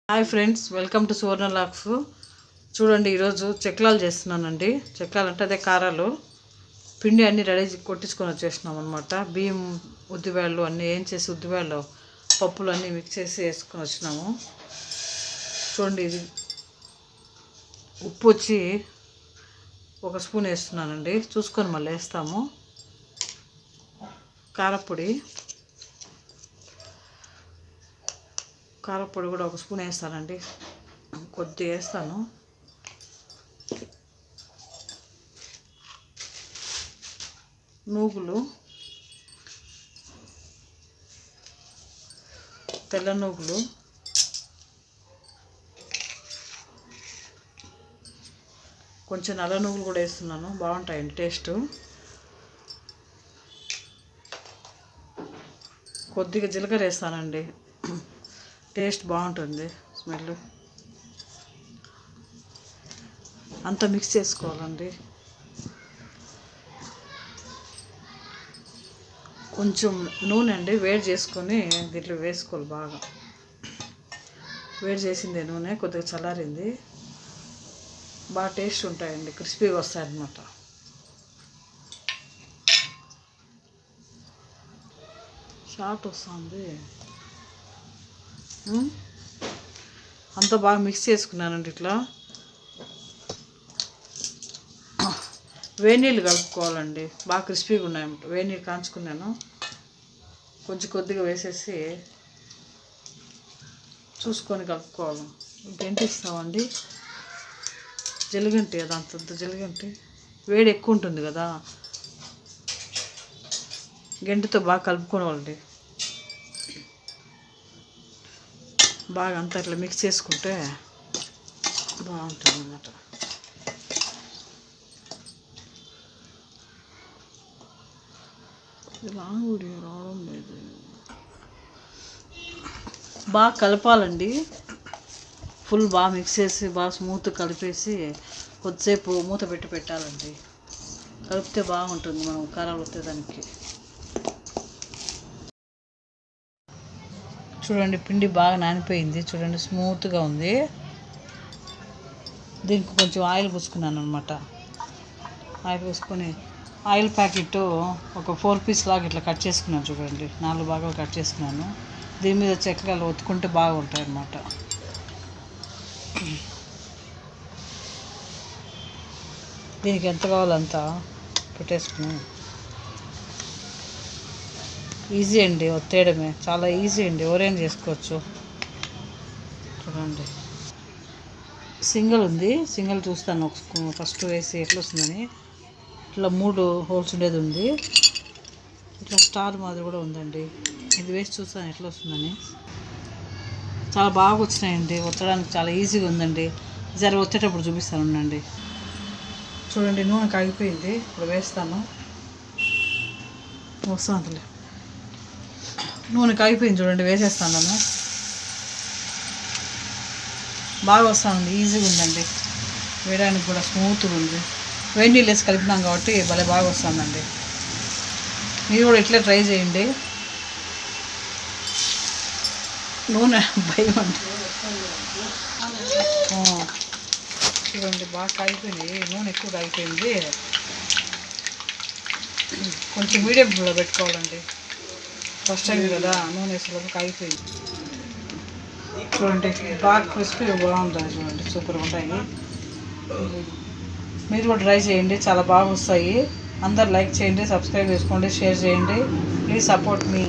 Hi friends, welcome to సువర్ణ లాక్స్. చూడండి, ఈరోజు చెక్లాలు చేస్తున్నానండి. చెక్లాలు అంటే అదే కారాలు. పిండి అన్నీ రెడీ కొట్టించుకొని వచ్చేసినాం అనమాట. బియ్యం, ఉద్దివేళ్ళు అన్నీ ఏం చేసి ఉద్దివేళ్ళు పప్పులు అన్నీ మిక్స్ చేసి వేసుకొని వచ్చినాము. చూడండి, ఇది ఉప్పు వచ్చి 1 స్పూన్ వేస్తున్నానండి. చూసుకొని మళ్ళీ వేస్తాము. కారపొడి కూడా 1 స్పూన్ వేస్తానండి. కొద్దిగా వేస్తాను. నూగులు, తెల్ల నూగులు, కొంచెం నల్ల నూగులు కూడా వేస్తున్నాను, బాగుంటాయండి టేస్ట్. కొద్దిగా జీలకర్ర వేస్తానండి, టేస్ట్ బాగుంటుంది, స్మెల్. అంతా మిక్స్ చేసుకోవాలండి. కొంచెం నూనె అండి వేడి చేసుకొని దీంట్లో వేసుకోవాలి. బాగా వేడి చేసిందే నూనె, కొద్దిగా చల్లారింది. బాగా టేస్ట్ ఉంటాయండి, క్రిస్పీగా వస్తాయన్నమాట. షార్ట్ వస్తుంది. అంతా బాగా మిక్స్ చేసుకున్నానండి. ఇట్లా వేడి నీళ్ళు కలుపుకోవాలండి, బాగా క్రిస్పీగా ఉన్నాయన్నమాట. వేడి నీళ్ళు కాంచుకున్నాను, కొంచెం కొద్దిగా వేసేసి చూసుకొని కలుపుకోవాలి. గంటి ఇస్తామండి, జల్లిగంటి, అదంత జల్లిగంటి వేడి ఎక్కువ ఉంటుంది కదా, గంటితో బాగా కలుపుకోవాలండి. బాగా అంతా ఇట్లా మిక్స్ చేసుకుంటే బాగుంటుంది అన్నమాట. రావడం లేదు. బాగా కలపాలండి. ఫుల్ బాగా మిక్స్ చేసి బాగా స్మూత్ కలిపేసి కొద్దిసేపు మూత పెట్టి పెట్టాలండి. కలిపితే బాగుంటుంది మనం కారాలు వచ్చేదానికి. చూడండి, పిండి బాగా నానిపోయింది. చూడండి, స్మూత్గా ఉంది. దీనికి కొంచెం ఆయిల్ పూసుకున్నాను అనమాట. ఆయిల్ పూసుకొని ఆయిల్ ప్యాకెట్ ఒక 4 పీస్ లాగా ఇట్లా కట్ చేసుకున్నాను. చూడండి, 4 భాగాలు కట్ చేసుకున్నాను. దీని మీద చెక్కలు ఒత్తుకుంటే బాగుంటాయి అన్నమాట. దీనికి ఎంత కావాలో అంత పెట్టేసుకున్నాను. ఈజీ అండి, ఒత్తేయడమే చాలా ఈజీ అండి, ఎవరైనా చేసుకోవచ్చు. చూడండి, సింగిల్ ఉంది. సింగిల్ చూస్తాను ఫస్ట్ వేసి ఎట్లా వస్తుందని. ఇట్లా 3 హోల్స్ ఉండేది ఉంది. ఇట్లా స్టార్ మాదిరి కూడా ఉందండి. ఇది వేసి చూస్తాను ఎట్లా వస్తుందని. చాలా బాగా వచ్చినాయండి, ఒత్తడానికి చాలా ఈజీగా ఉందండి. జర ఒత్తేటప్పుడు చూపిస్తాను ఉండండి. చూడండి, నూనె కాగిపోయింది. ఇప్పుడు వేస్తాను. వస్తుంది, నూనె కాగిపోయింది. చూడండి, వేసేస్తాను. బాగా వస్తుంది, ఈజీగా ఉందండి. వేయడానికి కూడా స్మూత్గా ఉంది. వేడి నీళ్ళు వేసి కలిపినాం కాబట్టి భలే బాగా వస్తుందండి. మీరు కూడా ఇట్లా ట్రై చేయండి. నూనె భయం అండి. చూడండి, బాగా కాగిపోయింది, నూనె ఎక్కువ కాగిపోయింది. కొంచెం మీడియం ఫ్లేమ్లో పెట్టుకోవాలండి. ఫస్ట్ టైం కదా, నూనె వేసేలోపు కాగిపోయింది. చూడండి, బాగా క్రిస్పీగా బాగుంటుంది. చూడండి, సూపర్గా ఉంటాయి. మీరు కూడా ట్రై చేయండి, చాలా బాగా వస్తాయి. అందరు లైక్ చేయండి, సబ్స్క్రైబ్ చేసుకోండి, షేర్ చేయండి. Please support me.